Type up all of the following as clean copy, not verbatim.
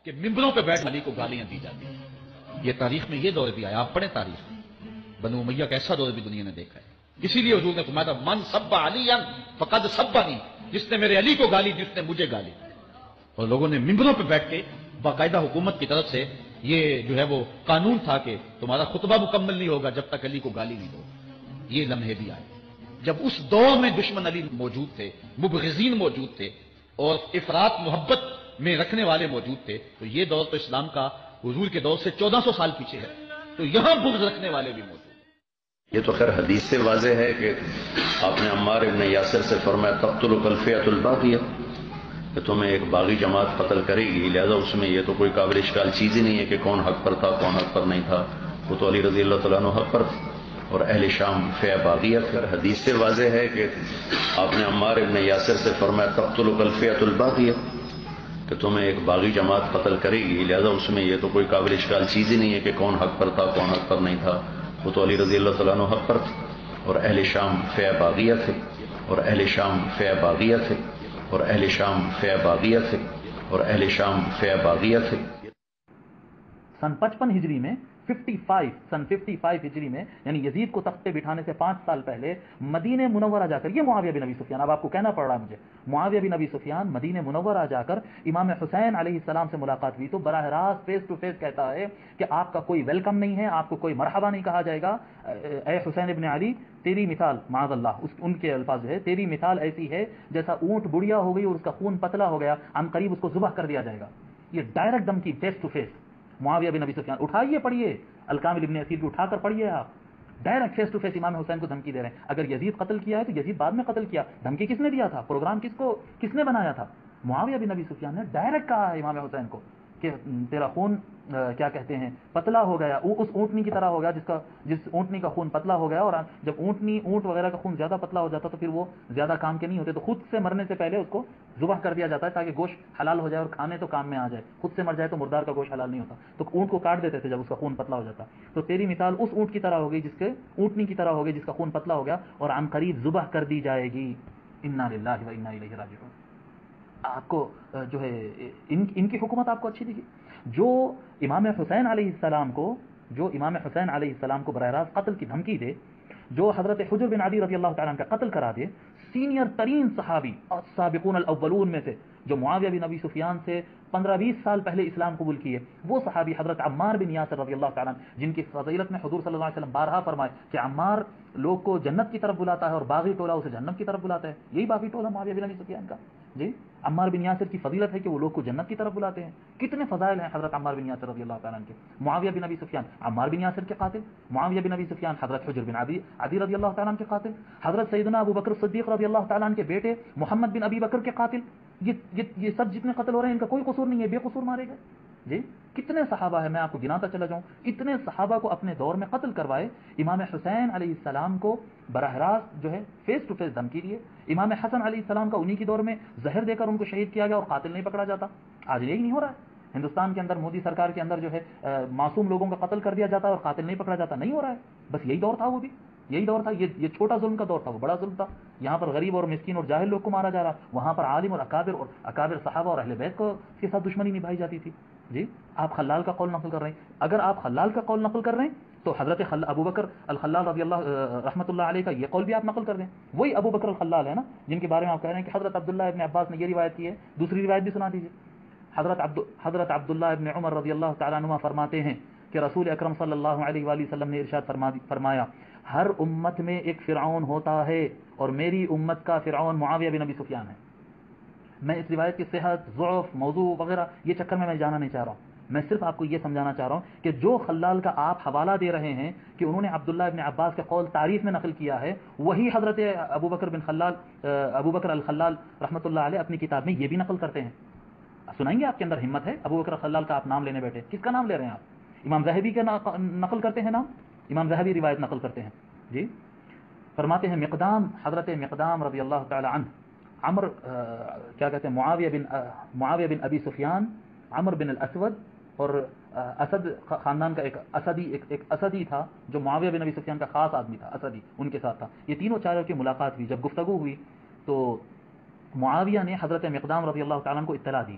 کہ ممبروں پہ بیٹھ علی کو گالیاں دی جاتی ہیں۔ یہ تاریخ میں یہ دور بھی آیا، آپ پڑھیں تاریخ میں، بنو امیہ کا ایسا دور بھی دنیا نے دیکھا ہے۔ اسی لیے حضور نے فرمایا من سب علی فقد سبنی، جس نے میرے علی کو گالی دی اس نے مجھے گالی دی۔ اور لوگوں نے ممبروں پہ بیٹھ کے باقاعدہ حکومت کی طرف سے یہ جو ہے وہ قانون تھا کہ تمہارا خطبہ مکمل نہیں ہوگا جب تک علی کو گالی نہیں دو۔ یہ لمحے بھی آئے جب اس دور میں دشمن علی موجود تھے، مبغضین موجود تھے، اور افراط محبت میں رکھنے والے موجود تھے، تو یہ دور تو اسلام کا حضور کے دور سے 1400 سال پیچھے ہے، تو یہاں بغض رکھنے والے بھی موجود ہیں۔ یہ تو خیر حدیث سے واضح ہے کہ آپ نے عمار ابن یاسر سے فرمایا تقتلک الفئۃ الباغیہ، کہ تمہیں ایک باغی جماعت قتل کرے گی، لہذا اس میں یہ تو کوئی قابل اشکال چیز ہی نہیں ہے کہ کون حق پر تھا کون حق پر نہیں تھا، وہ تو علی رضی اللہ تعالیٰ عنہ حق پر تھا اور اہل شام فئہ باغیہ۔ پھر حدیث سے واضح ہے کہ آپ نے عمار ابن یاسر سے فرمایا تقتلک الفئۃ الباغیہ، کہ تمہیں ایک باغی جماعت قتل کرے گی، لہذا اس میں یہ تو کوئی قابل اشکال چیز ہی نہیں ہے کہ کون حق پر تھا کون حق پر نہیں تھا، وہ تو علی رضی اللہ تعالیٰ عنہ حق پر تھا اور اہل شام فئہ باغیہ تھے اور اہل شام فئہ باغیہ تھے اور اہل شام فئہ باغیہ تھے اور اہل شام فئہ باغیہ تھے۔ سن 55 ہجری میں سن 55 ہجری میں یعنی یزید کو تخت پہ بٹھانے سے 5 سال پہلے مدینہ منورہ جا کر، یہ معاویہ بن ابی سفیان، اب آپ کو کہنا پڑ رہا ہے مجھے، معاویہ بن ابی سفیان مدینہ منورہ جا کر امام حسین علیہ السلام سے ملاقات ہوئی تو براہ راست فیس ٹو فیس کہتا ہے کہ آپ کا کوئی ویلکم نہیں ہے، آپ کو کوئی مرحبا نہیں کہا جائے گا، اے حسین ابن علی تیری مثال معاذ اللہ، ان کے الفاظ ہے، تیری مثال ایسی ہے جیسا اونٹ بڑھیا ہو گئی اور اس کا خون پتلا ہو گیا، عن قریب اس کو ذبح کر دیا جائے گا۔ یہ ڈائریکٹ دھمکی فیس ٹو فیس معاویہ بن ابی سفیان، اٹھائیے پڑھیے الکامل ابن اسیر کو اٹھا کر پڑھیے، آپ ڈائریکٹ فیس ٹو فیس امام حسین کو دھمکی دے رہے ہیں۔ اگر یزید قتل کیا ہے تو یزید بعد میں قتل کیا، دھمکی کس نے دیا تھا، پروگرام کس نے بنایا تھا؟ معاویہ بن ابی سفیان نے ڈائریکٹ کہا ہے امام حسین کو کہ تیرا خون کیا کہتے ہیں پتلا ہو گیا، اس اونٹنی کی طرح ہو گیا جس اونٹنی کا خون پتلا ہو گیا، اور جب اونٹ وغیرہ کا خون زیادہ پتلا ہو جاتا تو پھر وہ زیادہ کام کے نہیں ہوتے، تو خود سے مرنے سے پہلے اس کو ذبح کر دیا جاتا ہے تاکہ گوشت حلال ہو جائے اور کھانے تو کام میں آ جائے، خود سے مر جائے تو مردار کا گوشت حلال نہیں ہوتا، تو اونٹ کو کاٹ دیتے تھے جب اس کا خون پتلا ہو جاتا۔ تو تیری مثال اس اونٹ کی طرح ہو گئی اونٹنی کی طرح ہو گئی جس کا خون پتلا ہو گیا اور عن قریب ذبح کر دی جائے گی۔ انا للہ و انا الیہ راجعون۔ آپ کو جو ہے ان کی حکومت آپ کو اچھی دکھی؟ جو امام حسین علیہ السلام کو براہ راست قتل کی دھمکی دے، جو حضرت حجر بن علی رضی اللہ تعالیٰ عنہ کا قتل کرا دے، سینئر ترین صحابی اور سابقون الاولون میں سے جو معاویہ بن ابی سفیان سے 15-20 سال پہلے اسلام قبول کیے، وہ صحابی حضرت عمار بن یاسر رضی اللہ تعالیٰ عنہ، جن کی فضیلت میں حضور صلی اللہ علیہ وسلم بارہا فرمائے کہ عمار لوگ کو جنت کی طرف بلاتا ہے اور باغی ٹولہ اسے جہنم کی طرف بلاتا ہے، یہی باغی ٹولہ معاویہ بن ابی سفیان کا۔ جی عمار بن یاسر کی فضیلت ہے کہ وہ لوگ کو جنت کی طرف بلاتے ہیں، کتنے فضائل ہیں حضرت عمار بن یاسر رضی اللہ تعالیٰ عنہ کے۔ معاویہ بن ابی سفیان عمار بن یاسر کے قاتل، معاویہ بن ابی سفیان حضرت حجر بن عدی رضی اللہ تعالیٰ عنہ کے قاتل، حضرت سیدنا ابو بکر صدیق رضی اللہ تعالیٰ عنہ کے بیٹے محمد بن ابی بکر کے قاتل۔ یہ سب جتنے قتل ہو رہے ہیں ان کا کوئی قصور نہیں ہے، بے قصور مارے گئے۔ جی کتنے صحابہ ہیں، میں آپ کو گناتا چلا جاؤں، اتنے صحابہ کو اپنے دور میں قتل کروائے۔ امام حسین علیہ السلام کو براہ راست جو ہے فیس ٹو فیس دھمکی دیے، امام حسن علیہ السلام کا انہی کی دور میں زہر دے کر ان کو شہید کیا گیا اور قاتل نہیں پکڑا جاتا۔ آج یہی نہیں ہو رہا ہے ہندوستان کے اندر، مودی سرکار کے اندر جو ہے معصوم لوگوں کا قتل کر دیا جاتا ہے اور قاتل نہیں پکڑا جاتا، نہیں ہو رہا ہے۔ بس یہی دور تھا، وہ بھی یہی دور تھا، یہ چھوٹا ظلم کا دور تھا، وہ بڑا ظلم تھا۔ یہاں پر غریب اور مسکین اور جاہل لوگ کو مارا جا رہا، وہاں پر عالم اور اکابر صحابہ اور اہل بیت کو کے ساتھ دشمنی نبھائی جاتی تھی۔ جی آپ خلال کا قول نقل کر رہے ہیں، اگر آپ خلال کا قول نقل کر رہے ہیں تو حضرت ابو بکر الخلال رضی اللہ رحمۃ اللہ علیہ کا یہ قول بھی آپ نقل کر دیں، وہی ابو بکر الخلال ہے نا جن کے بارے میں آپ کہہ رہے ہیں کہ حضرت عبداللہ ابن عباس نے یہ روایت کی ہے، دوسری روایت بھی سنا دیجیے۔ حضرت عبداللہ ابن عمر رضی اللہ تعالیٰ عنہ فرماتے ہیں کہ رسول اکرم صلی اللہ علیہ وآلہ وسلم نے ارشاد فرمایا، ہر امت میں ایک فرعون ہوتا ہے اور میری امت کا فرعون معاویہ بن ابی سفیان ہے۔ میں اس روایت کی صحت، ضعف، موضوع وغیرہ یہ چکر میں جانا نہیں چاہ رہا ہوں، میں صرف آپ کو یہ سمجھانا چاہ رہا ہوں کہ جو خلال کا آپ حوالہ دے رہے ہیں کہ انہوں نے عبداللہ ابن عباس کے قول تعریف میں نقل کیا ہے، وہی حضرت ابو بکر الخلال رحمۃ اللہ علیہ اپنی کتاب میں یہ بھی نقل کرتے ہیں۔ سنائیں گے؟ آپ کے اندر ہمت ہے؟ ابو بکر الخلال کا آپ نام لینے بیٹھے، کس کا نام لے رہے ہیں آپ؟ امام ذہبی کا نقل کرتے ہیں نام، امام ذہبی روایت نقل کرتے ہیں۔ جی فرماتے ہیں حضرت مقدام رضی اللہ تعالی عنہ، کیا کہتے ہیں معاویہ بن ابی سفیان، عمر بن الاسود اور اسد خاندان کا ایک اسدی تھا جو معاویہ بن ابی سفیان کا خاص آدمی تھا، اسدی ان کے ساتھ تھا۔ یہ تینوں چاروں کی ملاقات ہوئی، جب گفتگو ہوئی تو معاویہ نے حضرت مقدام رضی اللہ تعالیٰ عنہ کو اطلاع دی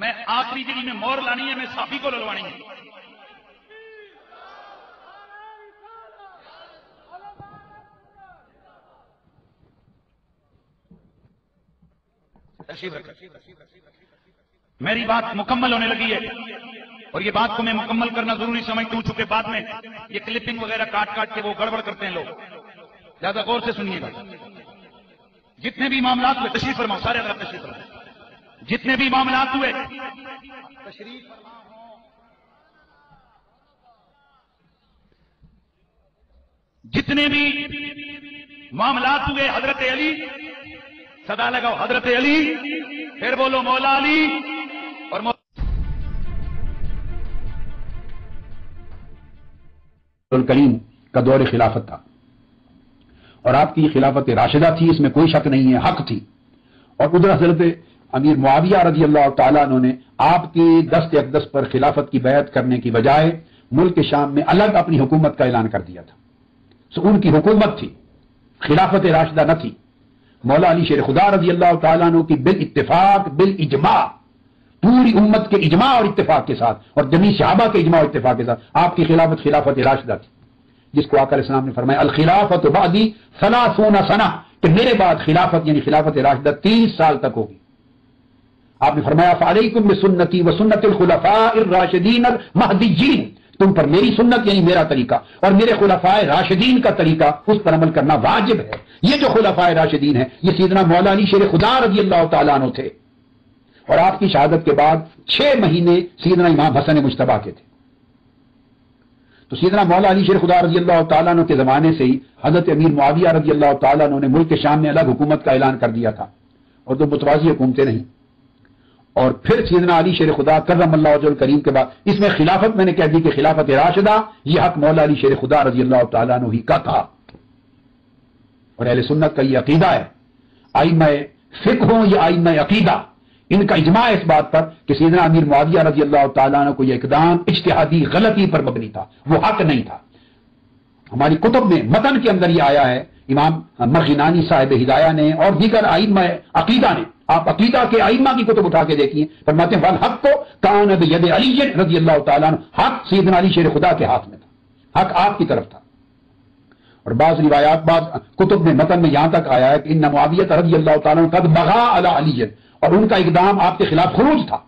میں آخری جگہ میں مور لانی ہے، میں صحابی کو لڑوانی ہے. تشریف رکھیں. میری بات مکمل ہونے لگی ہے اور یہ بات کو میں مکمل کرنا ضروری سمجھتا ہوں، چونکہ بعد میں یہ کلپنگ وغیرہ کاٹ کاٹ کے وہ گڑبڑ کرتے ہیں لوگ. زیادہ غور سے سنیے گا. جتنے بھی معاملات ہوئے، تشریف فرماؤ سارے، اگر تشریف فرماؤ، جتنے بھی معاملات ہوئے تشریف جتنے بھی معاملات ہوئے، حضرت علی، صدا لگاؤ حضرت علی، پھر بولو مولا علی. اور کریم کا دور خلافت تھا اور آپ کی خلافت راشدہ تھی، اس میں کوئی شک نہیں ہے، حق تھی. اور ادھر حضرت امیر معاویہ رضی اللہ تعالیٰ عنہ نے آپ کی دست اقدس پر خلافت کی بیعت کرنے کی بجائے ملک شام میں الگ اپنی حکومت کا اعلان کر دیا تھا. سو ان کی حکومت تھی، خلافت راشدہ نہ تھی. مولا علی شیر خدا رضی اللہ تعالیٰ عنہ کی بالاتفاق بالاجماع، پوری امت کے اجماع اور اتفاق کے ساتھ اور جمیع صحابہ کے اجماع اور اتفاق کے ساتھ آپ کی خلافت خلافت راشدہ تھی، جس کو آقا علیہ السلام نے فرمایا الخلافت بعدی 30 سنہ، کہ میرے بعد خلافت یعنی خلافت راشدہ 30 سال تک ہوگی. آپ نے فرمایا فعلیکم بسنتی وسنت الخلفاء الراشدین المہدیین، تم پر میری سنت یعنی میرا طریقہ اور میرے خلفاء راشدین کا طریقہ، اس پر عمل کرنا واجب ہے. یہ جو خلفاء راشدین ہیں یہ سیدنا مولا علی شیر خدا رضی اللہ تعالیٰ عنہ تھے، اور آپ کی شہادت کے بعد 6 مہینے سیدنا امام حسن مجتبیٰ کے تھے. تو سیدنا مولا علی شیر خدا رضی اللہ تعالیٰ عنہ کے زمانے سے ہی حضرت امیر معاویہ رضی اللہ تعالیٰ عنہ نے ملک کے شام میں الگ حکومت کا اعلان کر دیا تھا، اور تو متوازی حکومتیں نہیں. اور پھر سیدنا علی شیر خدا کرم اللہ وجہ الکریم کے بعد اس میں خلافت میں نے کہہ دی کہ خلافت راشدہ یہ حق مولا علی شیر خدا رضی اللہ تعالیٰ عنہ ہی کا تھا. اور اہل سنت کا یہ عقیدہ ہے، ائمہ فقہ ہوں یا ائمہ عقیدہ، ان کا اجماع ہے اس بات پر کہ سیدنا امیر معاویہ رضی اللہ تعالیٰ عنہ کو یہ اقدام اجتہادی غلطی پر مبنی تھا، وہ حق نہیں تھا. ہماری کتب میں متن کے اندر یہ آیا ہے، امام مرغینانی صاحب ہدایہ نے اور دیگر ائمہ عقیدہ نے، آپ عقیدہ کے ائمہ کی کتب اٹھا کے دیکھیے، فرماتے ہیں والحق کو کان بید علی رضی اللہ تعالیٰ عنہ، حق سیدنا علی شیر خدا کے ہاتھ میں تھا، حق آپ کی طرف تھا. اور بعض روایات بعض کتب میں متن میں یہاں تک آیا ہے کہ ان معاویہ رضی اللہ تعالیٰ عنہ قد بغا علی علی، اور ان کا اقدام آپ کے خلاف خروج تھا،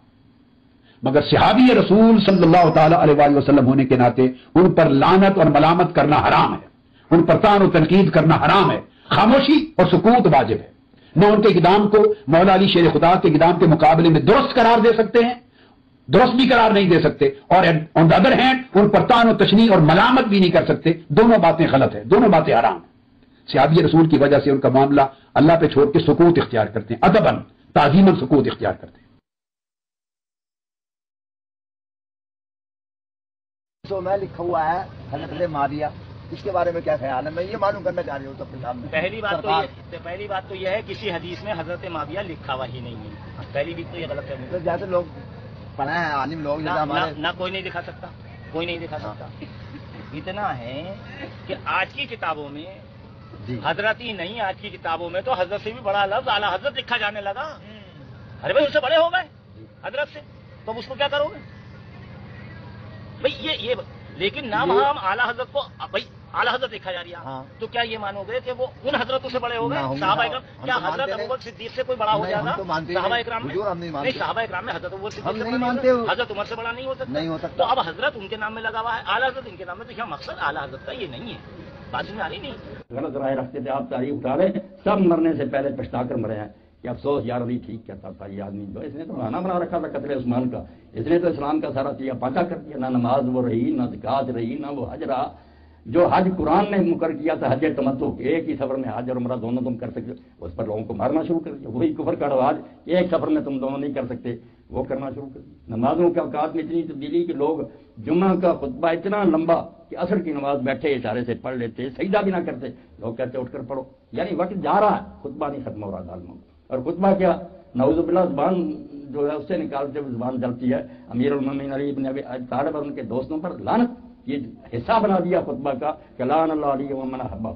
مگر صحابی رسول صلی اللہ تعالی علیہ وآلہ وسلم ہونے کے ناطے ان پر لعنت اور ملامت کرنا حرام ہے، ان پر طعن و تنقید کرنا حرام ہے. خاموشی اور سکوت واجب ہے. نہ ان کے اقدام کو مولا علی شیر خدا کے اقدام کے مقابلے میں درست قرار دے سکتے ہیں، درست بھی قرار نہیں دے سکتے، اور آن دا ادر ہینڈ ان پر طعن و تشنیع اور ملامت بھی نہیں کر سکتے. دونوں باتیں غلط ہیں، دونوں باتیں حرام ہیں. صحابی رسول کی وجہ سے ان کا معاملہ اللہ پہ چھوڑ کے سکوت اختیار کرتے ہیں، ادباً تعظیماً سکوت اختیار کرتے ہیں. تو میں لکھا ہوا ہے حضرت معاویہ، اس کے بارے میں کیا خیال ہے؟ میں یہ معلوم کرنا چاہ رہی ہوں اپنے سامنے. پہلی بات تو یہ ہے کسی حدیث میں حضرت معاویہ لکھا ہوا ہی نہیں ہے. پہلی بھی تو یہ غلط ہے. جیسے لوگ پڑھے ہیں عالم لوگ نہ کوئی نہیں دکھا سکتا، کوئی نہیں دکھا سکتا. اتنا ہے کہ آج کی کتابوں میں حضرت ہی نہیں، آج کی کتابوں میں تو حضرت سے بھی بڑا لفظ اعلیٰ حضرت لکھا جانے لگا. ارے بھائی اس سے بڑے ہو گئے حضرت سے، تو اس کو کیا کرو گے بھائی؟ یہ لیکن نہ وہاں ہم اعلیٰ حضرت کو بھائی اعلیٰ حضرت لکھا جا رہا ہے، تو کیا یہ مانو گے کہ وہ ان حضرتوں سے بڑے ہو گئے؟ صحابہ اکرام، کیا حضرت ابوبکر صدیق سے کوئی بڑا ہو جاتا؟ صحابہ اکرام میں نہیں، صحابہ اکرام میں حضرت ابوبکر صدیق سے حضرت عمر سے بڑا نہیں ہو سکتا. تو اب حضرت ان کے نام میں لگا ہوا ہے، اعلیٰ حضرت ان کے نام میں، تو کیا مقصد اعلیٰ حضرت کا یہ نہیں ہے؟ بات میں آ رہی نہیں. غلط رائے رکھتے تھے آپ، تاریخ اٹھا رہے، سب مرنے سے پہلے پچھتا کر مرے ہیں کہ افسوس یار علی ٹھیک کہتا تھا یہ آدمی، جو اس نے تو بہانہ بنا رکھا تھا قتل عثمان کا، اس نے تو اسلام کا سارا چیزا پاچا کر دیا. نہ نماز وہ رہی، نہ زکات رہی، نہ وہ حج رہا. جو حج قرآن نے مقرر کیا تھا حج تمتع، ایک ہی سفر میں حج اور عمرہ دونوں تم کر سکتے، اس پر لوگوں کو مارنا شروع کر دیا. وہی کفر کا رواج، ایک سفر میں تم دونوں نہیں کر سکتے، وہ کرنا شروع کر دیا. نمازوں کے اوقات میں اتنی تبدیلی کہ لوگ جمعہ کا خطبہ اتنا لمبا کہ عصر کی نماز بیٹھے اشارے سے پڑھ لیتے، سجدہ بھی نہ کرتے. لوگ کہتے اٹھ کر پڑھو، یعنی وقت جا رہا ہے، خطبہ نہیں ختم ہو رہا عالموں. اور خطبہ کیا نعوذ باللہ زبان جو ہے اس سے نکالتے ہوئے زبان جلتی ہے. امیر المومنین علی بن ابی طالب اور ان کے دوستوں پر لعنت، یہ حصہ بنا دیا خطبہ کا کہ لعن اللہ علیہ ومن احبہ.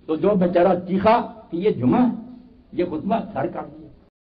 تو جو بیچارہ چیخا کہ یہ جمعہ، یہ خطبہ سر کاٹ دیا.